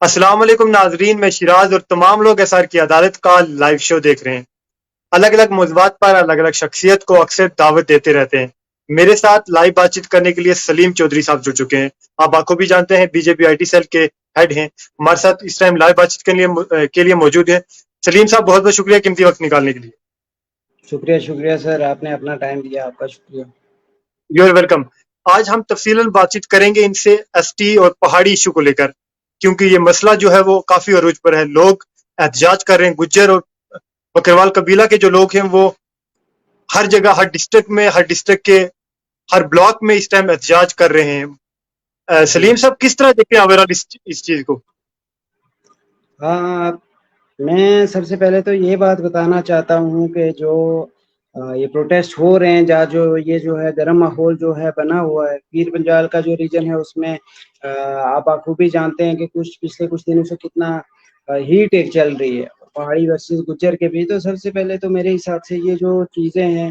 अस्सलाम वालेकुम नाजरीन, मैं शिराज और तमाम लोग एसआर की अदालत का लाइव शो देख रहे हैं। अलग अलग मौज़ूआत पर अलग अलग शख्सियत को अक्सर दावत देते रहते हैं। मेरे साथ लाइव बातचीत करने के लिए सलीम चौधरी साहब जुड़ चुके हैं। आप आखो भी जानते हैं, बीजेपी आईटी सेल के हेड हैं। हमारे साथ इस टाइम लाइव बातचीत के लिए मौजूद है। सलीम साहब, बहुत बहुत शुक्रिया कीमती वक्त निकालने के लिए। शुक्रिया शुक्रिया सर, आपने अपना टाइम दिया, आपका शुक्रिया। You are welcome. आज हम तफसीलन बातचीत करेंगे इनसे एसटी और पहाड़ी इशू को लेकर, क्योंकि ये मसला जो है वो काफी अरूज पर है। लोग एहतजाज कर रहे हैं। गुज्जर और बकरवाल कबीला के जो लोग हैं वो हर जगह, हर डिस्ट्रिक्ट के हर ब्लॉक में इस टाइम एहतजाज कर रहे हैं। सलीम साहब, किस तरह देखते हैं ओवरऑल इस चीज को? हाँ, मैं सबसे पहले तो ये बात बताना चाहता हूँ कि जो ये प्रोटेस्ट हो रहे हैं, जहाँ जो ये जो है गर्म माहौल जो है बना हुआ है, पीर पंजाल का जो रीजन है उसमें आप बखूबी जानते हैं कि पिछले कुछ दिनों से कितना हीट एक चल रही है पहाड़ी वर्सेस गुज्जर के बीच। तो सबसे पहले तो मेरे हिसाब से ये जो चीज़ें हैं,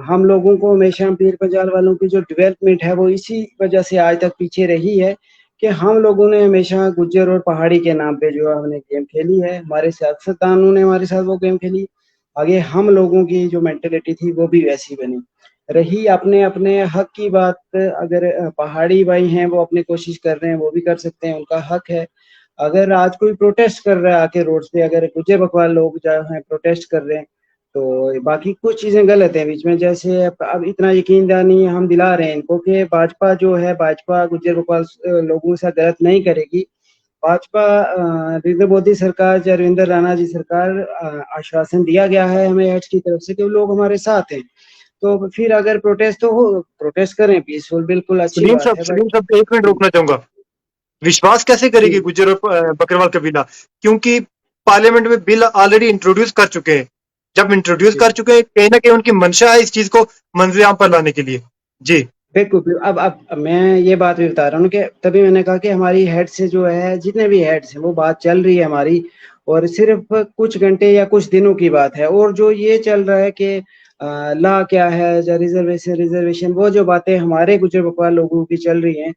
हम लोगों को हमेशा पीर पंजाल वालों की जो डेवलपमेंट है वो इसी वजह से आज तक पीछे रही है कि हम लोगों ने हमेशा गुज्जर और पहाड़ी के नाम पे जो हमने गेम खेली है, हमारे सियासतदानों ने हमारे साथ वो गेम खेली। आगे हम लोगों की जो मेंटेलिटी थी वो भी वैसी बनी रही। अपने अपने हक की बात, अगर पहाड़ी भाई हैं वो अपनी कोशिश कर रहे हैं, वो भी कर सकते हैं, उनका हक है। अगर आज कोई प्रोटेस्ट कर रहा है आके रोड पे, अगर गुज्जर बकवाल लोग जो है प्रोटेस्ट कर रहे हैं, तो बाकी कुछ चीजें गलत हैं बीच में। जैसे अब इतना यकीन दहानी हम दिला रहे हैं इनको कि भाजपा जो है, भाजपा गुज्जर बकवाल लोगों से गलत नहीं करेगी। भाजपा नरेंद्र मोदी सरकार, जरविंदर राणा जी सरकार, आश्वासन दिया गया है हमें हेड्स की तरफ से कि वो लोग हमारे साथ हैं। तो फिर अगर प्रोटेस्ट तो हो, प्रोटेस्ट करें पीसफुल, बिल्कुल अच्छी बात है। सलीम साहब, एक मिनट रोकना चाहूंगा। विश्वास कैसे जी करेगी गुज्जर और बकरवाल कबीला? क्योंकि पार्लियामेंट में बिल ऑलरेडी इंट्रोड्यूस कर चुके हैं। जब इंट्रोड्यूस जी कर चुके हैं, कहीं ना कहीं उनकी मंशा है इस चीज को मंजूर आम पर लाने के लिए। जी बिल्कुल। अब मैं ये बात भी बता रहा हूँ कि तभी मैंने कहा कि हमारी हेड से जो है, जितने भी हेड्स हैं, वो बात चल रही है हमारी, और सिर्फ कुछ घंटे या कुछ दिनों की बात है। और जो ये चल रहा है कि ला क्या है, जो रिजर्वेशन, वो जो बातें हमारे गुजर बकवाल लोगों की चल रही हैं,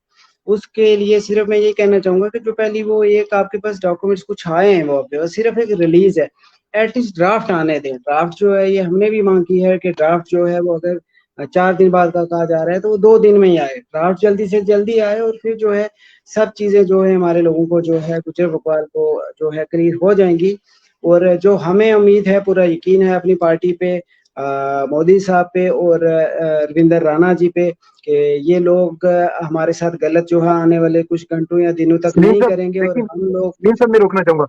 उसके लिए सिर्फ मैं ये कहना चाहूंगा कि जो पहली वो एक आपके पास डॉक्यूमेंट्स कुछ आए हैं वो पे, सिर्फ एक रिलीज है, एटलीस्ट ड्राफ्ट आने दें। ड्राफ्ट जो है, ये हमने भी मांग की है कि ड्राफ्ट जो है वो अगर 4 दिन बाद का कहा जा रहा है तो वो 2 दिन में ही आए, ड्राफ्ट जल्दी से जल्दी आए, और फिर जो है सब चीजें जो है हमारे लोगों को जो है गुजर बकवाल को जो है क्लियर हो जाएंगी। और जो हमें उम्मीद है, पूरा यकीन है अपनी पार्टी पे, मोदी साहब पे और रविंदर राणा जी पे, कि ये लोग हमारे साथ गलत जो है आने वाले कुछ घंटों या दिनों तक सलीम नहीं साहब, करेंगे। और लेकिन हम लोग सलीम साहब, मैं रोकना चाहूंगा।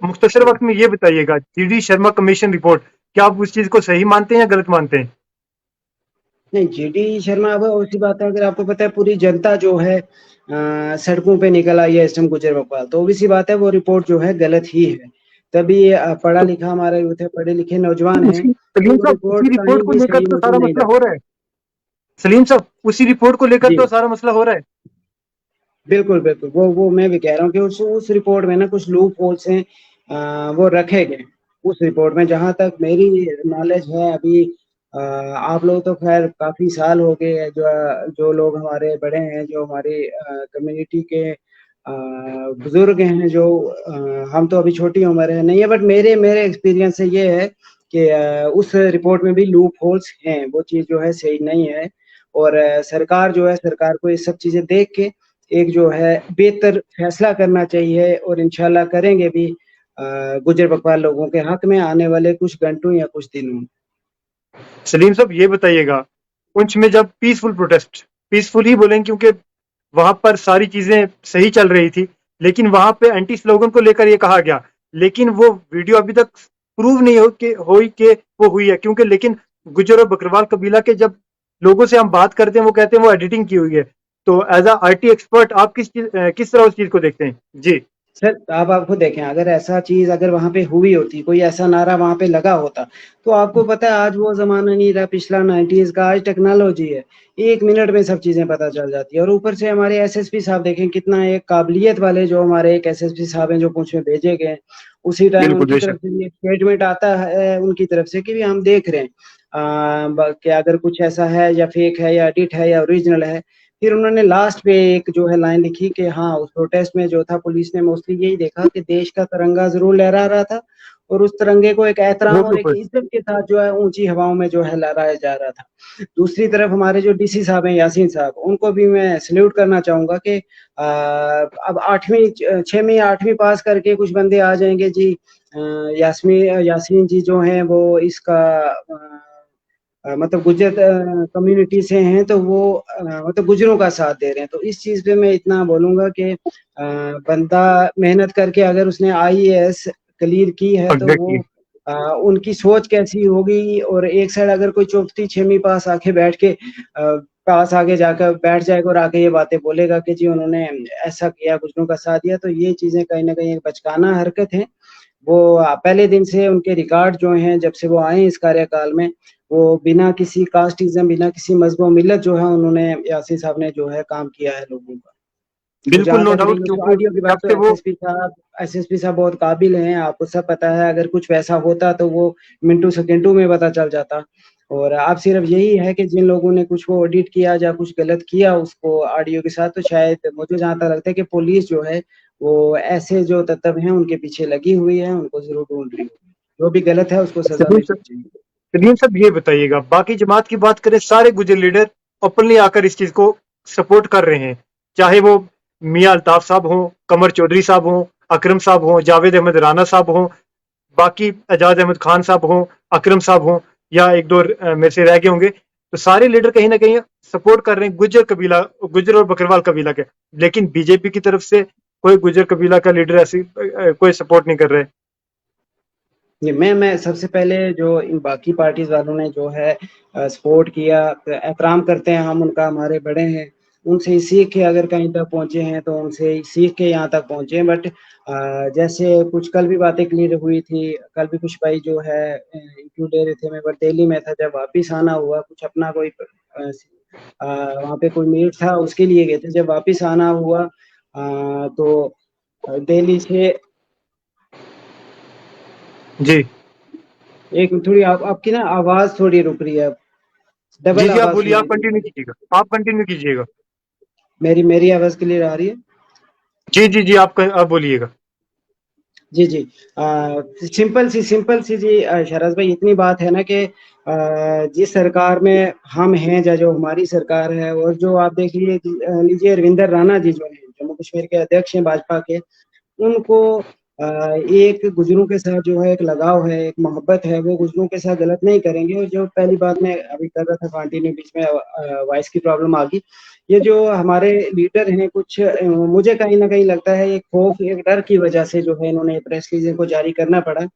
मुख्तसर वक्त में ये बताइएगा, जीडी शर्मा कमीशन रिपोर्ट, क्या आप उस चीज को सही मानते हैं या गलत मानते हैं? नहीं, जीडी शर्मा, अब उसी बात है, अगर आपको पता है पूरी जनता जो है सड़कों पे निकल आई है इस टाइम गुजर बकवाल, तो obvious सी बात है वो रिपोर्ट जो है गलत ही है। तभी पढ़ा तो लिखा हमारा यूथ है, पढ़े लिखे नौजवान हैं, उसी तो सलीम वो साहब, रिपोर्ट उसी रिपोर्ट कहीं को भी लेकर सही तो मुझे सारा नहीं मसला हो लगता। रहा है। सलीम साहब, उसी रिपोर्ट को लेकर तो जी सारा मसला हो रहा है। बिल्कुल बिल्कुल, वो मैं भी कह रहा हूँ कि उस रिपोर्ट में ना कुछ लूप होल्स हैं, वो रखे गए उस रिपोर्ट में। जहां तक मेरी नॉलेज है अभी, आप लोग तो खैर काफी साल हो गए हैं, जो जो लोग हमारे बड़े हैं, जो हमारी कम्युनिटी के बुजुर्ग हैं, जो हम तो अभी छोटी उम्र है नहीं है, बट मेरे मेरे एक्सपीरियंस से ये है कि उस रिपोर्ट में भी लूप होल्स हैं, वो चीज़ जो है सही नहीं है। और सरकार जो है, सरकार को ये सब चीज़ें देख के एक जो है बेहतर फैसला करना चाहिए, और इंशाल्लाह करेंगे भी गुजर बकवाल लोगों के हक में आने वाले कुछ घंटों या कुछ दिनों में। सलीम साहब, ये बताइएगा, पुंछ में जब पीसफुल ही बोलेंगे, क्योंकि वहां पर सारी चीजें सही चल रही थी, लेकिन वहां पे एंटी स्लोगन को लेकर ये कहा गया, लेकिन वो वीडियो अभी तक प्रूव नहीं हुई कि वो हुई है। क्योंकि लेकिन गुजर और बकरवाल कबीला के जब लोगों से हम बात करते हैं, वो कहते हैं वो एडिटिंग की हुई है। तो एज अ आईटी एक्सपर्ट, आप किस तरह उस चीज को देखते हैं? जी। सर आप खुद देखें, अगर ऐसा चीज अगर वहां पे हुई होती, कोई ऐसा नारा वहां पे लगा होता, तो आपको पता है आज वो जमाना नहीं रहा पिछला 90s का, आज टेक्नोलॉजी है, 1 मिनट में सब चीजें पता चल जाती है। और ऊपर से हमारे एसएसपी साहब देखें कितना एक काबिलियत वाले, जो हमारे एक एसएसपी साहब हैं जो पूछ में भेजे गए, उसी टाइम बिल्कुल, उनकी बेशक। तरफ से भी एक स्टेटमेंट आता है उनकी तरफ से कि भी हम देख रहे हैं कि अगर कुछ ऐसा है या फेक है या एडिट है या ओरिजिनल है। फिर उन्होंने लास्ट पे एक जो है लाइन लिखी कि हाँ, उस प्रोटेस्ट में जो था पुलिस ने मोस्टली यही देखा कि देश का तिरंगा ज़रूर लहरा रहा था और उस तिरंगे को एक एहतराम रोड और एक ऊपर। इज़्ज़त के साथ जो है ऊँची हवाओं में जो है लहराया जा रहा था। दूसरी तरफ हमारे जो डीसी साहब हैं, यासीन साहब, उनको भी मैं सैल्यूट करना चाहूँगा कि अब 8वीं 6वीं 8वीं पास करके कुछ बंदे आ जाएँगे जी, यासीन जी जो हैं वो इसका मतलब गुज्जर कम्युनिटी से हैं तो वो मतलब गुज्जरों का साथ दे रहे हैं। तो इस चीज़ पे मैं इतना बोलूँगा कि बंदा मेहनत करके अगर उसने आईएएस क्लियर की है तो वो एग्जैक्टली। उनकी सोच कैसी होगी, और एक साइड अगर कोई चौथी 6वीं पास आके बैठ के पास आगे जाकर बैठ जाएगा और आके ये बातें बोलेगा कि जी उन्होंने ऐसा किया, गुज्जरों का साथ दिया, तो ये चीज़ें कहीं न कहीं एक बचकाना हरकत है। वो पहले दिन से उनके रिकॉर्ड जो हैं जब से वो आए हैं इस कार्यकाल में, वो बिना किसी कास्टिज़्म, बिना किसी मज़हब मिल्लत जो है उन्होंने यासीन साहब ने जो है काम किया है लोगों का। और बिल्कुल, जहाँ नो तक डाउट, रही उस क्योंकि ऑडियो की बात, जब तो से वो एसएसपी साहब बहुत काबिल हैं, आपको सब पता है, अगर कुछ वैसा होता तो वो मिनटों सेकंडों में पता चल जाता। और अब सिर्फ यही है कि जिन लोगों ने कुछ वो एडिट किया या कुछ गलत किया उसको ऑडियो के साथ, तो शायद मुझे जहाँ तक लगता है कि पुलिस जो है वो ऐसे जो तत्व हैं उनके पीछे लगी हुई है, उनको ज़रूर ढूँढ रही है। जो भी गलत है उसको सज़ा सलीम मिलनी सर, चाहिए। सलीम साहब ये बताइएगा, बाकी जमात की बात करें, सारे गुजर लीडर ओपनली आकर इस चीज को सपोर्ट कर रहे हैं, चाहे वो मियां अल्ताफ साहब हों, कमर चौधरी साहब हों, अकरम साहब हों, जावेद अहमद राना साहब हों, बाकी एजाज अहमद खान साहब हों, अकरम साहब हों, या एक दो मेरे से रह गए होंगे, तो सारे लीडर कहीं ना कहीं सपोर्ट कर रहे हैं गुज्जर कबीला, गुज्जर और बकरवाल कबीला के। लेकिन बीजेपी की तरफ से कोई गुज्जर कबीला का लीडर ऐसी कोई सपोर्ट नहीं कर रहे। ये मैं सबसे पहले जो इन बाकी पार्टीज़ वालों ने जो है सपोर्ट किया, एहतराम करते हैं हम उनका, हमारे बड़े हैं, उनसे ही सीख के अगर कहीं तक पहुँचे हैं तो उनसे ही सीख के यहाँ तक पहुँचे हैं। बट जैसे कुछ कल भी बातें क्लियर हुई थी, कल भी कुछ भाई जो है इंटरव्यू ले रहे थे, मैं बट दिल्ली में था, जब वापिस आना हुआ, कुछ अपना कोई वहाँ पे कोई मीट था उसके लिए गए थे, जब वापिस आना हुआ तो दिल्ली से जी एक थोड़ी आपकी ना आवाज़ थोड़ी रुक रही है, जी डबल जी, आप आवाज़ बोलिए, सुन आप रही कंटिन्यू है। कीजिएगा, आप कंटिन्यू कीजिएगा। मेरी आवाज़ क्लियर आ रही है? जी जी जी, आप बोलिएगा। जी, जी। सिंपल सी जी शरद भाई इतनी बात है ना कि जिस सरकार में हम हैं या जो हमारी सरकार है, और जो आप देख लीजिए अरविंदर राणा जी जो हैं, जम्मू कश्मीर के अध्यक्ष हैं भाजपा के, उनको एक गुज्जरों के साथ जो है एक लगाव है, एक मोहब्बत है, वो गुज्जरों के साथ गलत नहीं करेंगे। और जो पहली बात मैं अभी कर रहा था कंटिन्यू, बीच में वॉइस की प्रॉब्लम आ गई। ये जो हमारे लीडर हैं कुछ मुझे कहीं न कहीं लगता है एक खौफ, एक डर की वजह से जो है इन्होंने प्रेस रिलीज़ को जारी करना पड़ा।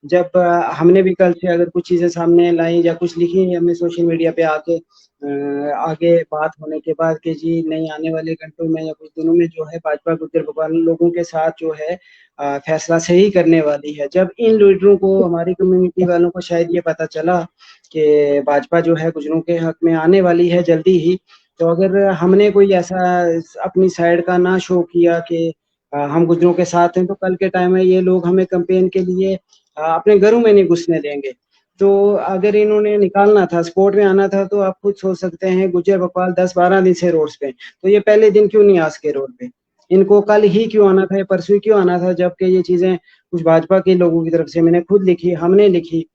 जब हमने भी कल से अगर कुछ चीज़ें सामने लाई या कुछ लिखी हमने सोशल मीडिया पे आके आगे बात होने के बाद कि जी नहीं, आने वाले घंटों में या कुछ दिनों में जो है भाजपा गुज्जर बकरवाल लोगों के साथ जो है फैसला सही करने वाली है। जब इन लीडरों को, हमारी कम्युनिटी वालों को शायद ये पता चला कि भाजपा जो है गुज्जरों के हक में आने वाली है जल्दी ही, तो अगर हमने कोई ऐसा अपनी साइड का ना शो किया कि हम गुज्जरों के साथ हैं, तो कल के टाइम में ये लोग हमें कैंपेन के लिए अपने घरों में नहीं घुसने देंगे। तो अगर इन्होंने निकालना था, सपोर्ट में आना था, तो आप खुद सोच सकते हैं गुज्जर बकरवाल 10-12 दिन से रोड्स पे, तो ये पहले दिन क्यों नहीं आ सके रोड पे? इनको कल ही क्यों आना था या परसों ही क्यों आना था, जबकि ये चीज़ें कुछ भाजपा के लोगों की तरफ से मैंने खुद लिखी, हमने लिखी,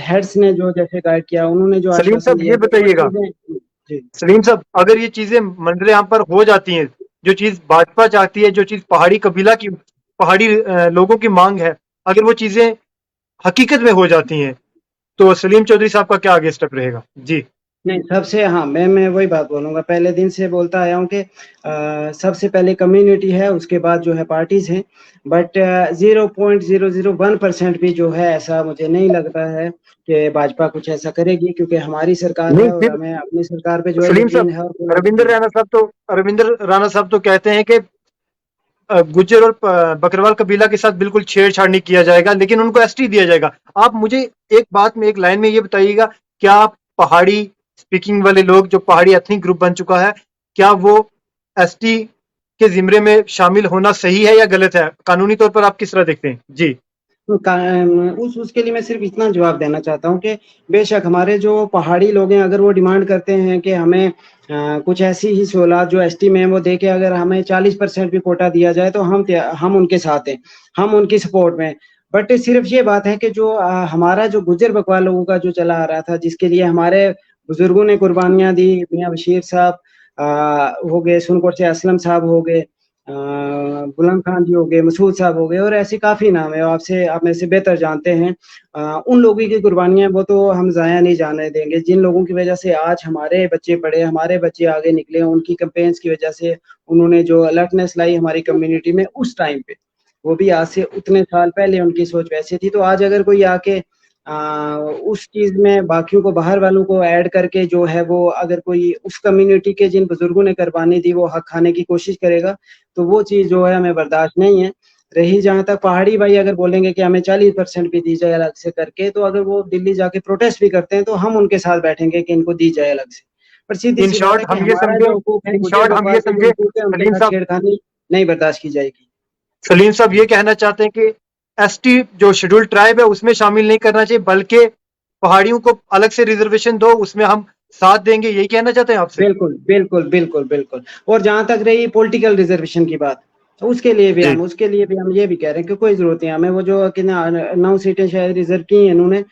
हेड्स ने जो जैसे गाइड किया, उन्होंने जो सलीम आश्वासन साहब दिया, ये तो वो बताइएगा, चीज़ें जी। सलीम साहब, अगर ये चीजें मंजरे आम पर हो जाती हैं, जो चीज भाजपा चाहती है, जो चीज पहाड़ी कबीला की, पहाड़ी लोगों की मांग है, अगर वो चीजें हकीकत में हो जाती हैं, तो सलीम चौधरी साहब का क्या आगे स्टेप रहेगा? जी नहीं, सबसे हाँ, मैं वही बात बोलूँगा, पहले दिन से बोलता आया हूँ कि सबसे पहले कम्युनिटी है, उसके बाद जो है पार्टीज़ हैं। बट 0.001% भी जो है ऐसा मुझे नहीं लगता है कि भाजपा कुछ ऐसा करेगी, क्योंकि हमारी सरकार नहीं, है और फिर हमें अपनी सरकार पे जो है सलीम यकीन साहब, है और पूरा यकीन है। रविंद्र राणा साहब तो कहते हैं कि गुज्जर और बकरवाल कबीला के साथ बिल्कुल छेड़छाड़ नहीं किया जाएगा, लेकिन उनको एसटी दिया जाएगा। आप मुझे एक बात में, एक लाइन में ये बताइएगा, क्या पहाड़ी स्पीकिंग वाले लोग, जो पहाड़ी एथनिक ग्रुप बन चुका है, क्या वो एसटी के जिम्रे में शामिल होना सही है या गलत है? कानूनी तौर पर आप किस तरह देखते हैं? जी उस उसके लिए मैं सिर्फ इतना जवाब देना चाहता हूँ कि बेशक हमारे जो पहाड़ी लोग हैं अगर वो डिमांड करते हैं कि हमें कुछ ऐसी ही सहूलत जो एसटी में है वो दे के अगर हमें 40% भी कोटा दिया जाए तो हम उनके साथ हैं, हम उनकी सपोर्ट में हैं। बट सिर्फ ये बात है कि जो हमारा जो गुज्जर बकवाल लोगों का जो चला आ रहा था जिसके लिए हमारे बुजुर्गों ने कुर्बानियां दी, मियाँ बशीर साहब हो गए, सुनकोट से असलम साहब हो गए, गुलाम खान जी हो गए, मसूद साहब हो गए और ऐसे काफ़ी नाम है, आप में से बेहतर जानते हैं। उन लोगों की कुर्बानियाँ वो तो हम ज़ाया नहीं जाने देंगे, जिन लोगों की वजह से आज हमारे बच्चे पढ़े, हमारे बच्चे आगे निकले, उनकी कैंपेन्स की वजह से उन्होंने जो अलर्टनेस लाई हमारी कम्युनिटी में उस टाइम पे, वो भी आज से उतने साल पहले उनकी सोच वैसी थी। तो आज अगर कोई आके उस चीज़ में बाकियों को बाहर वालों को ऐड करके जो है वो अगर कोई उस कम्युनिटी के जिन बुजुर्गों ने कुर्बानी दी वो हक खाने की कोशिश करेगा, तो वो चीज़ जो है हमें बर्दाश्त नहीं है। रही जहाँ तक पहाड़ी भाई अगर बोलेंगे कि हमें 40% भी दी जाए अलग से करके, तो अगर वो दिल्ली जाके प्रोटेस्ट भी करते हैं, तो हम उनके साथ बैठेंगे कि इनको दी जाए अलग से। पर इन सीधी-सी बात शॉर्ट है कि हम ये हमारा समझे, जो हकूक है, इन गुज्जर शॉर्ट हम ये बकवाल के जो समझे हकूक है, उनके सलीम साथ साहब, छेड़खानी नहीं बर्दाश्त की जाएगी। सलीम साहब ये कहना चाहते हैं कि एसटी जो शेड्यूल्ड ट्राइब है उसमें शामिल नहीं करना चाहिए, बल्कि पहाड़ियों को अलग से रिजर्वेशन दो, उसमें हम साथ देंगे, यही कहना चाहते हैं आपसे? बिल्कुल, बिल्कुल, बिल्कुल, बिल्कुल। और जहाँ तक रही पॉलिटिकल रिज़र्वेशन की बात, तो जी। उसके लिए भी हम ये भी कह रहे हैं कि कोई ज़रूरत नहीं है हमें वो जो कि ना 9 सीटें शायद रिज़र्व की हैं इन्होंने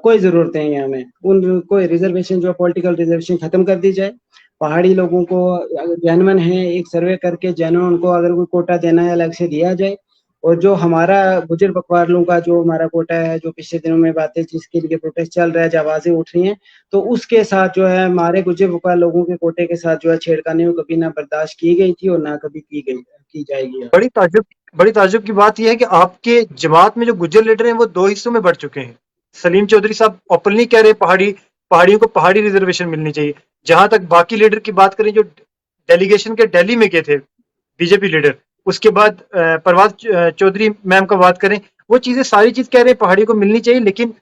कोई ज़रूरत नहीं है हमें। उन कोई रिज़र्वेशन जो पॉलिटिकल रिज़र्वेशन खत्म कर दी जाए। पहाड़ी लोगों को अगर जेन्युइन है एक सर्वे करके जेन्युइन उनको अगर कोई कोटा देना है अलग से दिया जाए। और जो हमारा गुज्जर बकवालों का जो हमारा कोटा है, जो पिछले दिनों में बातें जिसके लिए प्रोटेस्ट चल रहा है, जो आवाज़ें उठ रही हैं, तो उसके साथ जो है हमारे गुज्जर बकवाल लोगों के कोटे के साथ जो है छेड़खानी वो कभी ना बर्दाश्त की गई थी और ना कभी की जाएगी अब। बड़ी ताज्जुब बड़ी ताज्जुब की बात यह है कि आपके जमात में जो गुज्जर लीडर हैं वो दो हिस्सों में बढ़ चुके हैं। सलीम चौधरी साहब ओपनली कह रहे हैं पहाड़ियों को पहाड़ी रिजर्वेशन मिलनी चाहिए। जहां तक बाकी लीडर की बात करें जो डेलीगेशन के दिल्ली में गए थे बीजेपी लीडर, उसके बाद परवाज चौधरी मैम का बात करें, वो चीजें सारी चीज कह रहे हैं पहाड़ी को मिलनी चाहिए, लेकिन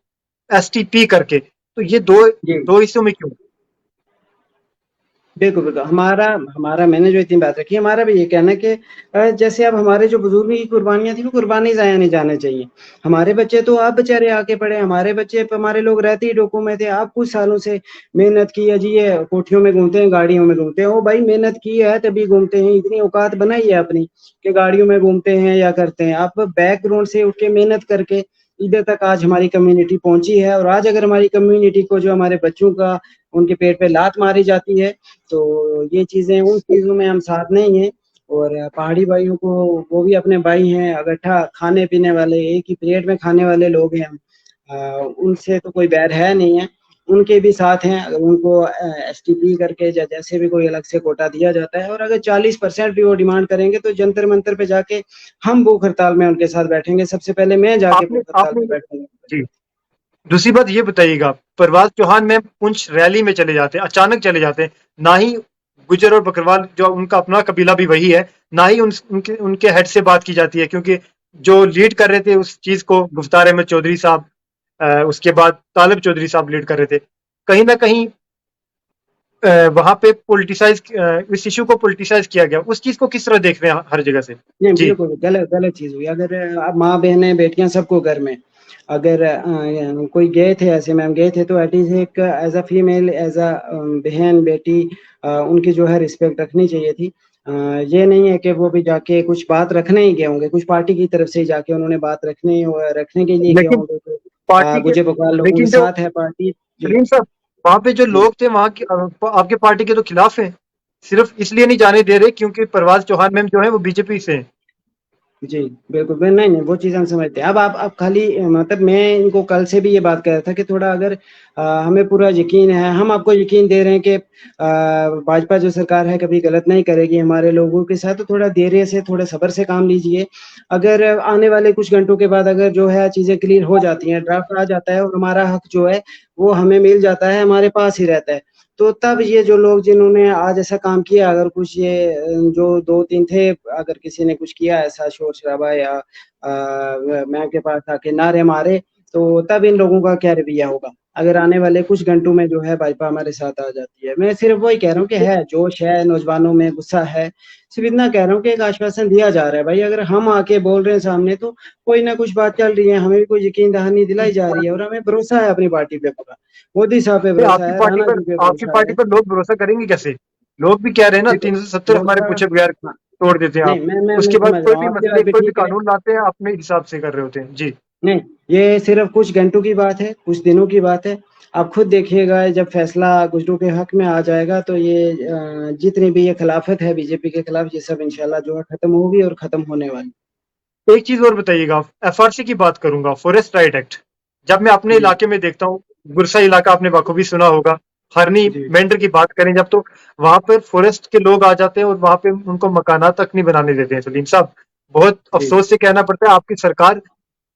एसटीपी करके, तो ये दो जी। दो हिस्सों में क्यों? बिल्कुल, बिल्कुल। हमारा हमारा मैंने जो इतनी बात रखी है, हमारा भी ये कहना है कि जैसे अब हमारे जो बुज़ुर्गों की कुर्बानियाँ थी, वो कुर्बानी ज़ाया नहीं जाने चाहिए। हमारे बच्चे तो अब बेचारे आके पढ़े, हमारे बच्चे हमारे लोग रहते ही डोकों में थे। आप कुछ सालों से मेहनत की है जी, ये कोठियों में घूमते हैं, गाड़ियों में घूमते हैं। ओ भाई मेहनत की है तभी घूमते हैं, इतनी औकात बनाई है अपनी कि गाड़ियों में घूमते हैं या करते हैं। आप बैकग्राउंड से उठ के मेहनत करके इधर तक आज हमारी कम्युनिटी पहुँची है और आज अगर हमारी कम्युनिटी को जो हमारे बच्चों का उनके पेट पे लात मारी जाती है, तो ये चीज़ें उन चीज़ों में हम साथ नहीं हैं। और पहाड़ी भाइयों को वो भी अपने भाई हैं, इकट्ठा खाने-पीने वाले, एक ही प्लेट में खाने वाले लोग हैं हम। उनसे तो कोई बैर है नहीं है, उनके भी साथ हैं। अगर उनको एसटीपी करके या जैसे भी कोई अलग से कोटा दिया जाता है और अगर 40% भी वो डिमांड करेंगे तो जंतर-मंतर पे जाके हम भूख हड़ताल में उनके साथ बैठेंगे। सबसे पहले मैं जाके आपने भूख हड़ताल आपने पे बैठूँगा। जी, दूसरी बात ये बताइएगा, प्रभात चौहान में पुंछ रैली में चले जाते हैं, अचानक चले जाते हैं, ना ही गुजर और बकरवाल जो उनका अपना कबीला भी वही है, ना ही उनके हेड से बात की जाती है, क्योंकि जो लीड कर रहे थे उस चीज को गुफ्तार अहमद चौधरी साहब, उसके बाद तालिब चौधरी साहब लीड कर रहे थे। कहीं ना कहीं वहां पे इस इशू को पोलिटिसाइज किया गया। उस चीज को किस तरह देख रहे हैं हर जगह से? नहीं, जी। बिल्कुल गलत गलत चीज़ हुई। अगर अब माँ-बहनें, बेटियाँ सबको घर में अगर कोई गए थे ऐसे में हम गए थे तो एटलीस्ट एक as a female as a बहन, बेटी उनकी जो है रिस्पेक्ट रखनी चाहिए थी। ये नहीं है कि वो भी जाके कुछ बात रखने ही गए होंगे, कुछ पार्टी की तरफ से ही जाके उन्होंने बात रखने के लिए गए लेकिन होंगे तो पार्टी के गुजर बकवाल लोगों के लेकिन जो साथ है पार्टी। जी, सलीम साहब, वहां पे जो जी। लोग थे वहां के आपके पार्टी के तो खिलाफ हैं, सिर्फ इसलिए नहीं जाने दे रहे क्योंकि परवाज चौहान मैम जो है वो बीजेपी से हैं। जी, बिल्कुल, नहीं, नहीं, वो चीज़ हम समझते हैं। अब आप खाली मतलब मैं इनको कल से भी ये बात कह रहा था कि थोड़ा अगर हमें पूरा यकीन है, हम आपको यकीन दे रहे हैं कि भाजपा जो सरकार है कभी गलत नहीं करेगी हमारे लोगों के साथ, तो थोड़ा धैर्य से, थोड़ा सब्र से काम लीजिए। अगर आने वाले कुछ घंटों के बाद अगर जो है चीज़ें क्लियर हो जाती हैं, ड्राफ्ट आ जाता है और हमारा हक जो है, वो हमें मिल जाता है, हमारे पास ही रहता है। तो तब ये जो लोग जिन्होंने आज ऐसा काम किया अगर कुछ ये जो 2-3 थे अगर किसी ने कुछ किया ऐसा शोर-शराबा या मैम के पास आके नारे मारे, तो तब इन लोगों का क्या रवैया होगा? अगर आने वाले कुछ घंटों में जो है भाजपा हमारे साथ आ जाती है। मैं सिर्फ वही कह रहा हूँ कि है जोश है, नौजवानों में गुस्सा है, सिर्फ इतना कह रहा हूँ कि एक आश्वासन दिया जा रहा है भाई, अगर हम आके बोल रहे हैं सामने तो कोई ना कुछ बात चल रही है, हमें भी कोई यकीन दहानी दिलाई जा रही है और हमें भरोसा है अपनी पार्टी पे पूरा। मोदी साहब पे नहीं, भरोसा है, राणा जी पे आपकी भरोसा पार्टी है। पर लोग भरोसा करेंगे कैसे? लोग भी कह रहे हैं ना, देखो 370 हमारे भरोसा, पूछे बगैर हाँ, तोड़ देते हैं नहीं आप। मैं उसके बाद समझ कोई रहा हूँ भी आपकी मसले, बात भी कोई भी ठीक है। कानून लाते हैं, अपने हिसाब से कर रहे होते हैं। जी। नहीं, ये सिर्फ कुछ घंटों की बात है, कुछ दिनों की बात है। आप खुद देखिएगा जब फैसला गुजरों के हक में आ जाएगा तो ये जितनी भी ये खिलाफत है बीजेपी के खिलाफ, ये सब इंशाल्लाह जो है खत्म होगी और खत्म होने वाली। एक चीज और बताइएगा, एफआरसी की बात करूंगा, फॉरेस्ट राइट एक्ट। जब मैं अपने जी इलाके में देखता हूँ, गुरसा इलाका आपने बखूबी सुना होगा, हरनी जी मेंढर की बात करें जब, तो वहां पर फॉरेस्ट के लोग आ जाते हैं और वहां पे उनको मकाना तक नहीं बनाने देते हैं। सलीम साहब, बहुत जी। अफसोस से कहना पड़ता है, आपकी सरकार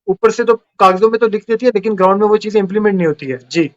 ऊपर से तो कागजों में तो लिख देती है, लेकिन ग्राउंड में वो चीजें इंप्लीमेंट नहीं होती है। जी।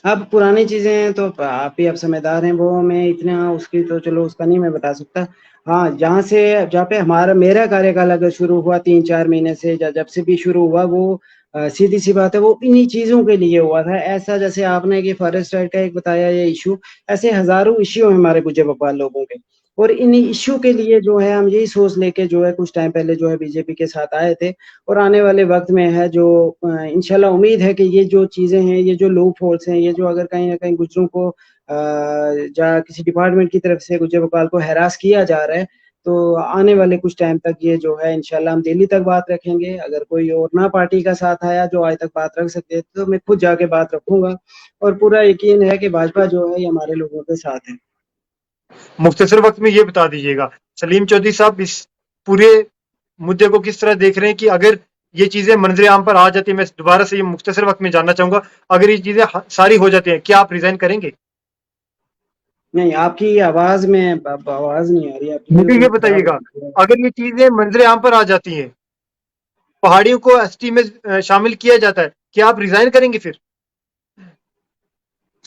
अब पुरानी चीजें हैं तो आप ही अब समझदार हैं, वो मैं इतना उसकी तो चलो उसका नहीं मैं बता सकता। हाँ, जहाँ पे हमारा मेरा कार्यकाल अगर शुरू हुआ 3-4 महीने से, जब से भी शुरू हुआ वो सीधी सी बात है वो इन्हीं चीजों के लिए हुआ था। ऐसा जैसे आपने कि फॉरेस्ट राइट का एक बताया ये इशू, ऐसे हजारों इश्यू हैं हमारे गुज्जर बकवाल लोगों के, और इन्हीं इश्यू के लिए जो है हम यही सोच लेके जो है कुछ टाइम पहले जो है बीजेपी के साथ आए थे। और आने वाले वक्त में है जो इंशाल्लाह उम्मीद है कि ये जो चीजें हैं, ये जो लूप होल्स हैं, ये जो अगर कहीं ना कहीं गुज्जरों को या किसी डिपार्टमेंट की तरफ से गुज्जर बकवाल को हैरास किया जा रहा है, तो आने वाले कुछ टाइम तक ये जो है इंशाल्लाह हम दिल्ली तक बात रखेंगे। अगर कोई और ना पार्टी का साथ आया जो आज तक बात रख सकते थे तो मैं खुद जाके बात रखूंगा, और पूरा यकीन है कि भाजपा जो है ये हमारे लोगों के साथ है। मुख्तसर वक्त में ये बता दीजिएगा, सलीम चौधरी साहब इस पूरे मुद्दे को किस तरह देख रहे हैं कि अगर ये चीजें मंजरे आम पर आ जाती है, मैं दोबारा से ये मुख्तसर वक्त में जानना चाहूंगा, अगर ये चीजें सारी हो जाती हैं, क्या आप रिजाइन करेंगे? नहीं, आपकी आवाज में आवाज नहीं आ रही आपकी, मुझे बिल्कुल ये खराब बताइएगा, हो अगर ये चीजें मंजरे आम पर आ जाती हैं, पहाड़ियों को एसटी में शामिल किया जाता है, क्या आप रिजाइन करेंगे फिर?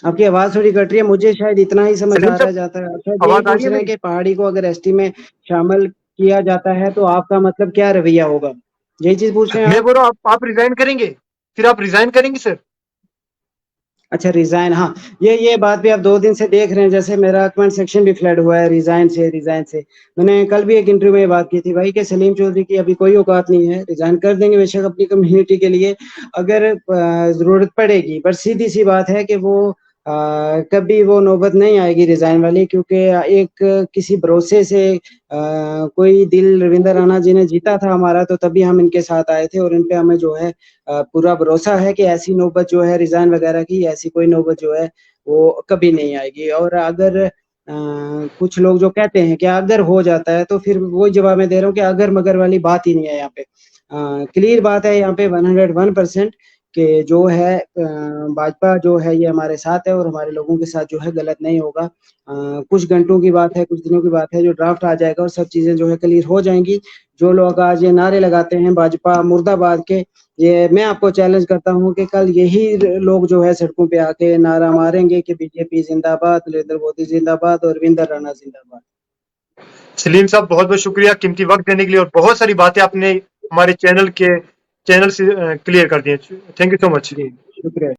आपकी आवाज थोड़ी कट रही है, मुझे शायद इतना ही समझ सलीम आ रहा साहब, है जाता है। आप शायद यही आवाज आ रही पूछ है रहे हैं मेरी? कि पहाड़ी को अगर एसटी में शामिल किया जाता है तो आपका मतलब क्या रवैया होगा, यही चीज पूछ रहे हैं मैं आप? बोल रहा हूँ, आप रिजाइन करेंगे? फिर आप रिजाइन करेंगे सर? अच्छा, रिजाइन, हाँ। ये बात भी आप 2 दिन से देख रहे हैं, जैसे मेरा कमेंट सेक्शन भी फ्लड हुआ है रिजाइन से। मैंने कल भी एक इंटरव्यू में बात की थी भाई कि सलीम चौधरी की अभी कोई औकात नहीं है, रिजाइन कर देंगे बेशक अपनी कम्युनिटी के लिए अगर जरूरत पड़ेगी, पर सीधी सी बात है कि वो कभी वो नौबत नहीं आएगी रिजाइन वाली, क्योंकि एक किसी भरोसे से कोई दिल रविंद्र राणा जी ने जीता था हमारा, तो तभी हम इनके साथ आए थे और इन पे हमें जो है पूरा भरोसा है कि ऐसी नौबत जो है रिजाइन वगैरह की, ऐसी कोई नौबत जो है वो कभी नहीं आएगी। और अगर कुछ लोग जो कहते हैं कि अगर हो जाता है, तो फिर वही जवाब मैं दे रहा हूँ कि अगर मगर वाली बात ही नहीं है यहाँ पे। क्लियर बात है यहाँ पे 101% कि जो है भाजपा जो है ये हमारे साथ है और हमारे लोगों के साथ जो है गलत नहीं होगा। कुछ घंटों की बात है, कुछ दिनों की बात है, जो ड्राफ्ट आ जाएगा और सब चीजें जो है क्लियर हो जाएंगी। जो लोग आज ये नारे लगाते हैं भाजपा मुर्दाबाद के, ये मैं आपको चैलेंज करता हूँ कि कल यही लोग जो है सड़कों पे आके नारा मारेंगे कि बीजेपी जिंदाबाद, नरेंद्र मोदी जिंदाबाद और रविंद्र राणा जिंदाबाद। सलीम साहब, बहुत बहुत शुक्रिया कीमती वक्त देने के लिए, और बहुत सारी बातें आपने हमारे चैनल से क्लियर कर दी हैं। Thank you so much. जी, शुक्रिया।